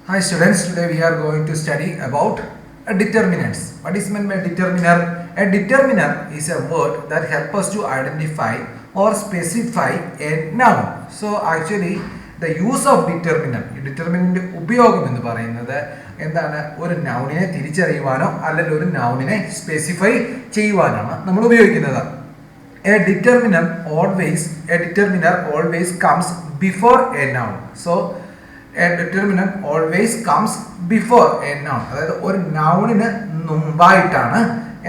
Hi students, today we are going to study about determinants. What is meant by determiner? A determiner is a word that helps us to identify or specify a noun. So actually the use of determinant, determinant ഉപയോഗം എന്ന് പറയുന്നത് എന്താണ് ഒരു നൗണിനെ തിരിച്ചറിയുവാനോ അല്ലെങ്കിൽ ഒരു നൗണിനെ specify ചെയ്യുവാനാണ് നമ്മൾ ഉപയോഗിക്കുന്നത്. A determiner always comes before a noun. So a determinant always comes before a noun. അതായത് ഒരു നൗണിന് മുമ്പായിട്ടാണ്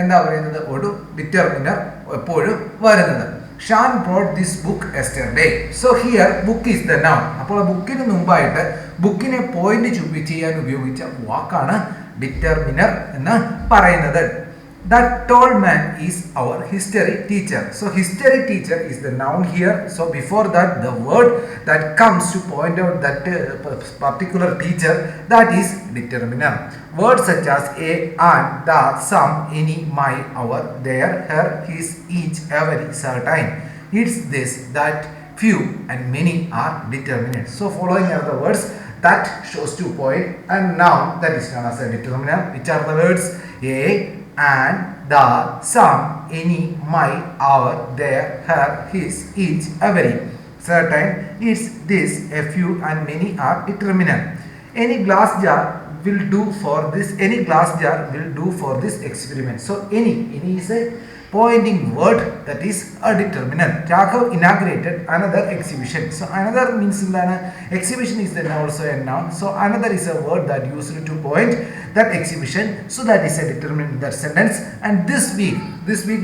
എന്താ പറയുന്നത് ഒരു ഡിറ്റർമിനർ എപ്പോഴും വരുന്നത്. Shaan brought this book yesterday. So here book is the noun. അപ്പോൾ ബുക്കിന് മുമ്പായിട്ട് ബുക്കിനെ പോയിന്റ് ചെയ്യാൻ ഉപയോഗിച്ച വാക്കാണ് ഡിറ്റർമിനർ എന്ന് പറയുന്നത്. That tall man is our history teacher. So history teacher is the noun here. So before that the word that comes to point out that particular teacher, that is determiner. Words such as a, and, the, some, any, my, our, their, her, his, each, every, certain, it's, this, that, few and many are determinants. So following are the words that shows to point and noun that is known as a determiner. Which are the words a, and, the, some, any, my, our, their, her, his, each, every, certain, it's, this, a few and many are determinant. Any glass jar will do for this. Any glass jar will do for this experiment. So any is a pointing word, that is a determinant. Raghav inaugurated another exhibition. So another means exhibition is then also a noun. So another is a word that used to point that exhibition. So that is a determinant in that sentence. And this week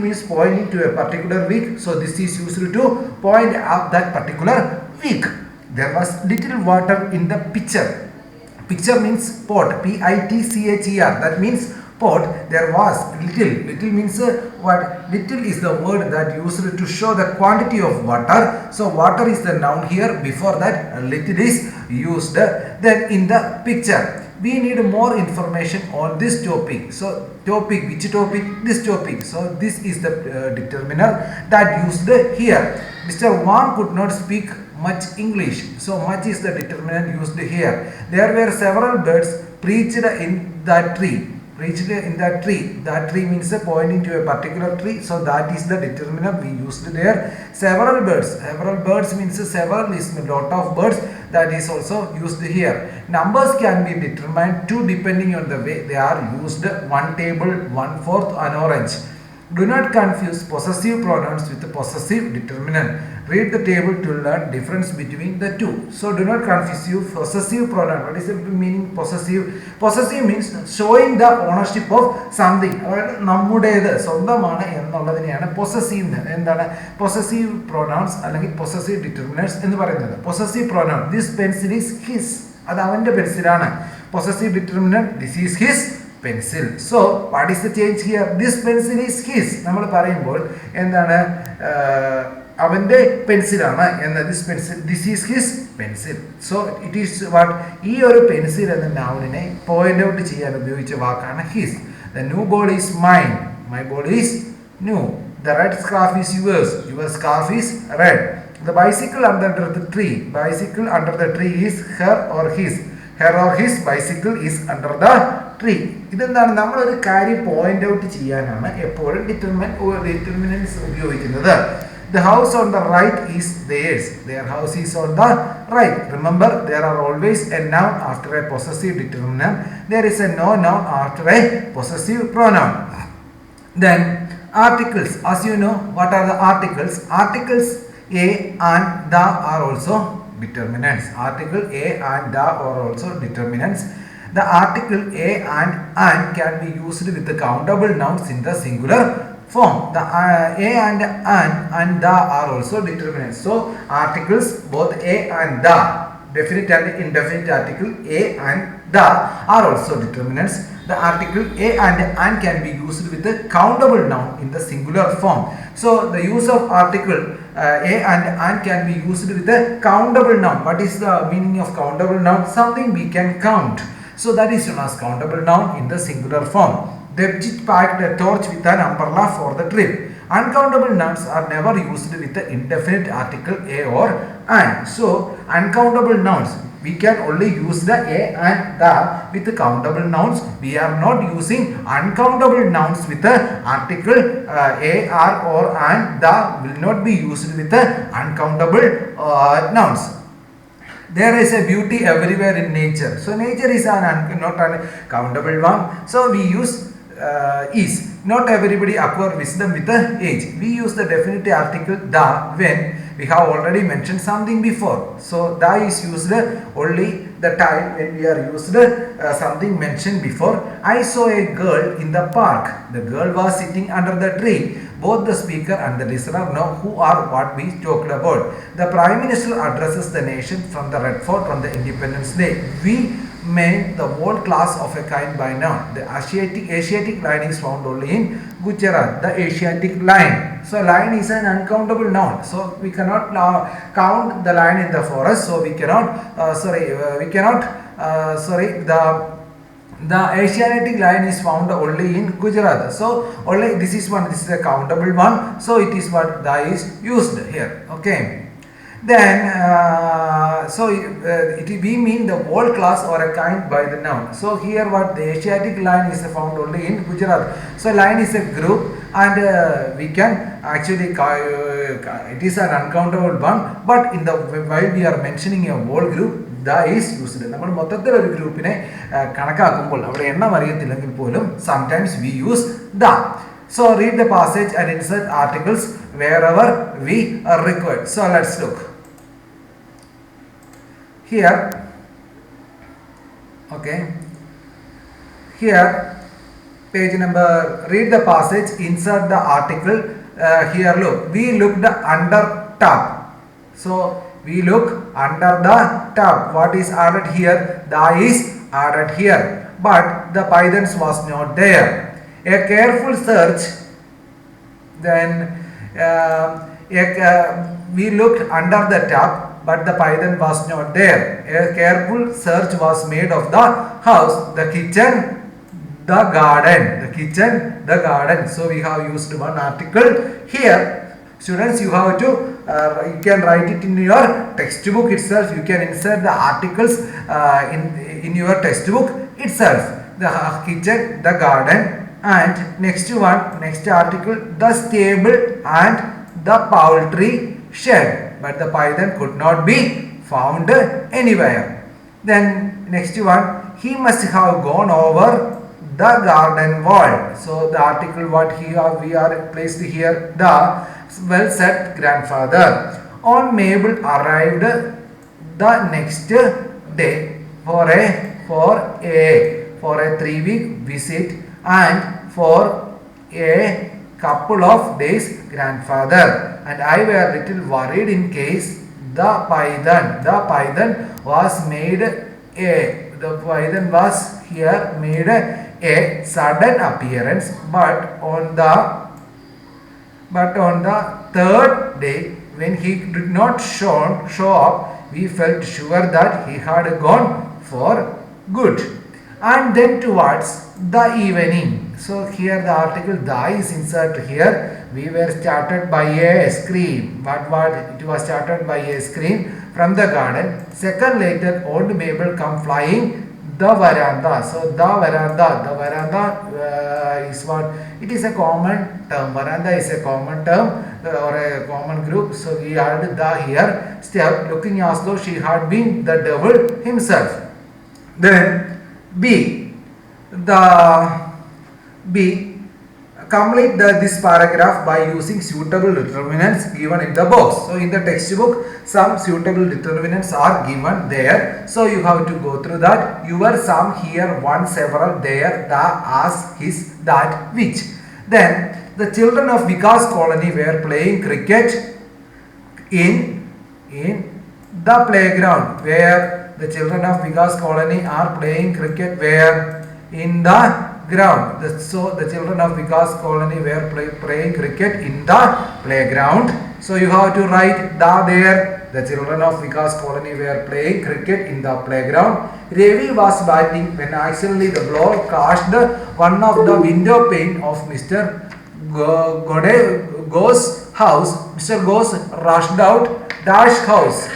means pointing to a particular week. So this is used to point out that particular week. There was little water in the pitcher. Pitcher means pot, P-I-T-C-H-E-R. That means pot. There was little means what? Little is the word that used to show the quantity of water. So water is the noun here. Before that little is used. Then in the picture we need more information on this topic. So topic, which topic? This topic. So this is the determiner that used here. Mr. Wang could not speak much English. So much is the determinant used here. There were several birds perched in that tree. That tree means pointing to a particular tree. So that is the determiner we used there. Several birds means several is a lot of birds. That is also used here. Numbers can be determined too depending on the way they are used. One table, 1/4 an orange. Do not confuse possessive pronouns with the possessive determinant. Read the table to learn difference between the two. So do not confuse you possessive pronoun. What is the meaning possessive? Possessive means showing the ownership of something. നമ്മുടേത് സ്വന്തമാണ് എന്നുള്ളതിനെയാണ് possessive എന്താണ് possessive pronouns അല്ലെങ്കിൽ possessive determinants എന്ന് പറയുന്നത്. Possessive pronoun, this pencil is his. അത് അവന്റെ പെൻസിലാണ്. Possessive determinant, this is his pencil. So what is the change here? This pencil is his. നമ്മൾ പറയുമ്പോൾ എന്താണ് അവന്റെ പെൻസിലാണ് എന്ന this is his pencil. So it is what? ഈ ഒരു പെൻസിൽ എന്ന നൗണിനെ പോയിന്റ് ഔട്ട് ചെയ്യാൻ ഉപയോഗിച്ച വാക്കാണ് his. The new ball is mine. My ball is new. The red scarf is yours. Your scarf is red. The bicycle under the tree. Bicycle under the tree is her or his. Her or his bicycle is under the tree. ഇതെന്താണ്? നമ്മളൊരു കാര്യം point out ചെയ്യാനാണ് എപ്പോഴും determinants ഉപയോഗിക്കുന്നത്. The house on the right is theirs. Their house is on the right. Remember, there are always a noun after a possessive determinant. There is a no noun after a possessive pronoun. Then articles. As you know, what are the articles? Articles a and the are also determinants. Article a and the are also determinants. The article a and can be used with the countable nouns in the singular form. The a and the are also determinants. So articles both a and the, definite and indefinite article a and the are also determinants. The article a and can be used with the countable noun in the singular form. So the use of article a and can be used with the countable noun. What is the meaning of countable noun? Something we can count. So that is known as countable noun in the singular form. Devjit packed a torch with an umbrella for the trip. Uncountable nouns are never used with the indefinite article a or and. So uncountable nouns we can only use the a and the with countable nouns. We are not using uncountable nouns with the article a, are, or, and. The will not be used with the uncountable nouns. There is a beauty everywhere in nature. So nature is not an countable one. So we use is. Not everybody acquire wisdom with the age. We use the definite article the when we have already mentioned something before. So the is used only the time when we are used something mentioned before. I saw a girl in the park. The girl was sitting under the tree. Both the speaker and the listener know who or what we talked about. The Prime Minister addresses the nation from the Red Fort on the Independence Day. We mean the world class of a kind by now. The Asiatic line is found only in Gujarat. The Asiatic line. So line is an uncountable noun. So we cannot count the line in the forest. So we cannot. The Asiatic line is found only in Gujarat. So only this is a countable one. So it is what the is used here. Okay. Then we mean the world class or a kind by the noun. So here what the Asiatic line is found only in Gujarat. So line is a group and we can actually it is an uncountable one. But in the while we are mentioning a whole group, the is used. നമ്മൾ മൊത്തത്തിൽ ഒരു ഗ്രൂപ്പിനെ കണക്കാക്കുമ്പോൾ അവിടെ എണ്ണം അറിയത്തില്ലെങ്കിൽ പോലും sometimes we use the. So read the passage and insert articles wherever we are required. So let's look. Here, okay. Here, page number. Read the passage. Insert the article. Here, look. We looked under tub. So we look under the tub. What is added here? The is added here. But the pythons was not there. A careful search. Then we looked under the tub, but the python was not there. A careful search was made of the house, the kitchen, the garden. The kitchen, the garden. So we have used one article here. Students, you have to you can write it in your textbook itself. You can insert the articles in your textbook itself. The kitchen, the garden, and next article, the stable and the poultry shed. But the python could not be found anywhere. Then next one, he must have gone over the garden wall. So the article what we are placed here, the well said grandfather. On Mabel arrived the next day for a 3-week visit and for a couple of days grandfather, and I were little worried in case the python was made a sudden appearance, but on the third day when he did not show up, we felt sure that he had gone for good. And then towards the evening, so here the article the is inserted here. We were started by a scream. What it was started by a scream from the garden. Second later, old Mabel come flying the veranda. So the veranda is what it is a common term. Veranda is a common term or a common group. So we added the here. Still looking as though she had been the devil himself. Then B. Complete this paragraph by using suitable determinants given in the box. So in the textbook, some suitable determinants are given there. So you have to go through that. Your, some, here, one, several, there, the, as, his, that, which. Then the children of Vikas colony were playing cricket in the playground. Where the children of Vikas colony are playing cricket where? In the ground. So the children of Vikas colony were playing cricket in the playground. So you have to write the there. The children of Vikas colony were playing cricket in the playground. Ravi was batting when accidentally the ball crashed one of the window pane of Mr. Ghosh's house. Mr. Ghosh rushed out dash house.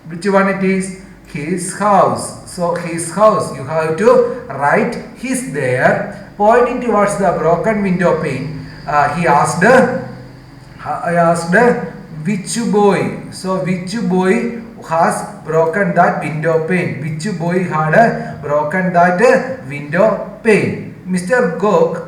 Which one it is? his house. So his house, you have to write his there. Pointing towards the broken window pane, he asked, which boy. So which boy has broken that window pane? Which boy had broken that window pane? Mr. Goke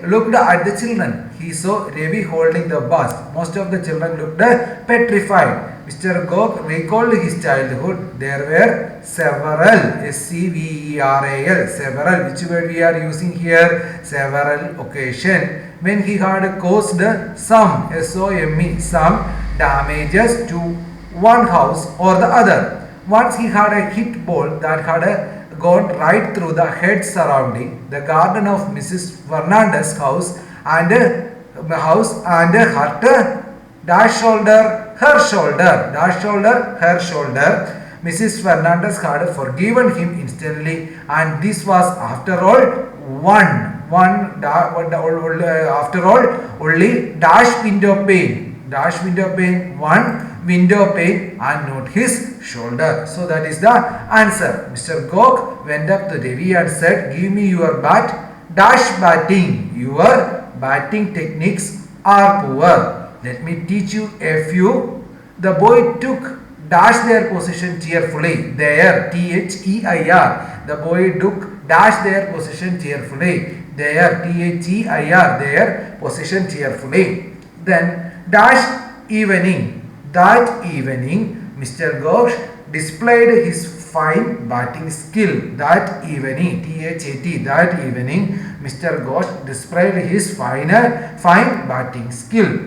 looked at the children. He saw Ravi holding the bus. Most of the children looked petrified. Mr. Gok recalled his childhood. There were several, several, several, which word we are using here? Several occasions when he had caused some, SOME, some damages to one house or the other. Once he had a hit ball that had gone right through the head surrounding the garden of Mrs. Fernandez's house and hurt dash shoulder, her shoulder, dash shoulder, her shoulder. Mrs. Fernandez had forgiven him instantly, and this was after all after all only dash window pane, one window pane, and not his shoulder. So that is the answer. Mr. Gok went up to Devi and said, "Give me your bat." Dash batting. Your batting techniques are poor. Let me teach you a few. The boy took dash their position cheerfully. There, THEIR. The boy took dash their position cheerfully. There, THEIR. Their position cheerfully. Then dash evening. That evening, Mr. Ghosh displayed his fine batting skill. That evening, THAT. That evening, Mr. Ghosh displayed his fine batting skill.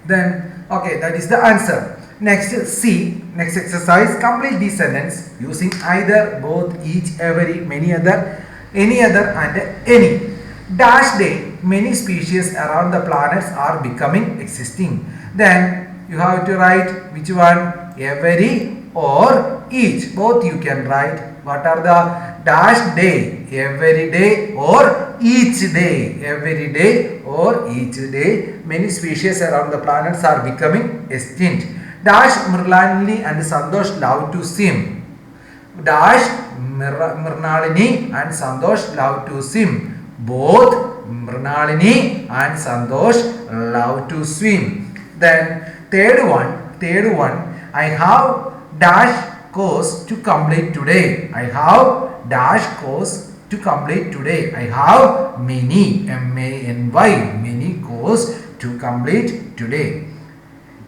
Then, okay, that is the answer. Next, C. Next exercise, complete the sentence using either, both, each, every, many other, any other, and any. Dash day, many species around the planets are becoming existing. Then you have to write which one, every or each. Both you can write. What are the dash day? Every day or each day. Every day or each day. Many species around the planets are becoming extinct. Dash Mrinalini and Santosh love to swim. Dash Mrinalini and Santosh love to swim. Both Mrinalini and Santosh love to swim. Then third one, I have dash course to complete today. I have dash course to complete today. I have many, MANY, many course to complete today.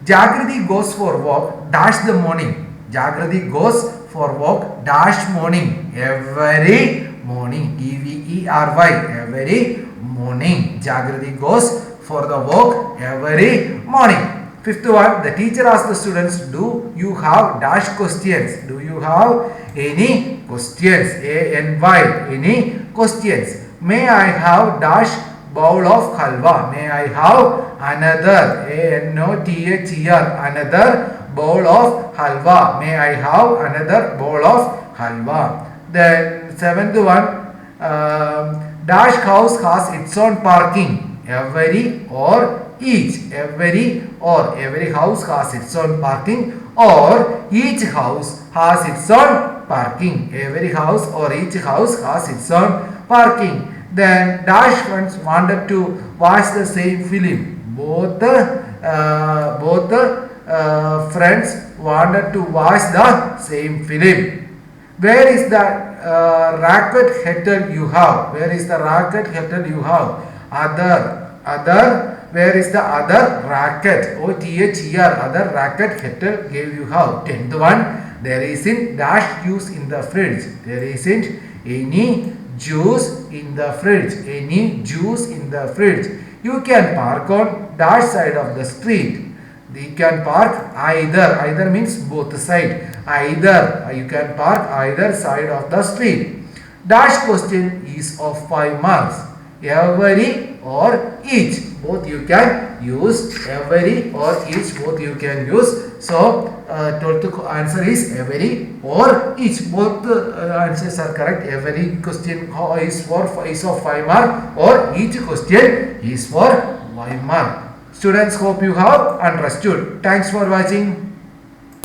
Jagrati goes for walk dash the morning. Jagrati goes for walk dash morning. Every morning. EVERY. Every morning. Jagrati goes for the walk every morning. Fifth one, the teacher asked the students, do you have dash questions? Do you have any questions? ANY. Any questions? May I have dash bowl of halwa? May I have another, ANOTHER, another bowl of halwa? May I have another bowl of halwa? Then seventh one, dash house has its own parking. Every or each. Every or every house has its own parking, or each house has its own parking. Every house or each house has its own parking. Then dash friends wanted to watch the same film. Both friends wanted to watch the same film. Where is the racket kettle you have? Where is the racket kettle you have? Other. Where is the other racket? OTHER. Other racket kettle gave you have. 10th one. There isn't dash juice in the fridge. There isn't any juice in the fridge. Any juice in the fridge. You can park on dash side of the street. You can park either. Either means both side. Either. You can park either side of the street. Dash question is of 5 marks. Every or each. Both you can use. Every or each. Both you can use. So, total answer is every or each. Both answers are correct. Every question is of 5 mark, or each question is for 5 mark. Students, hope you have understood. Thanks for watching.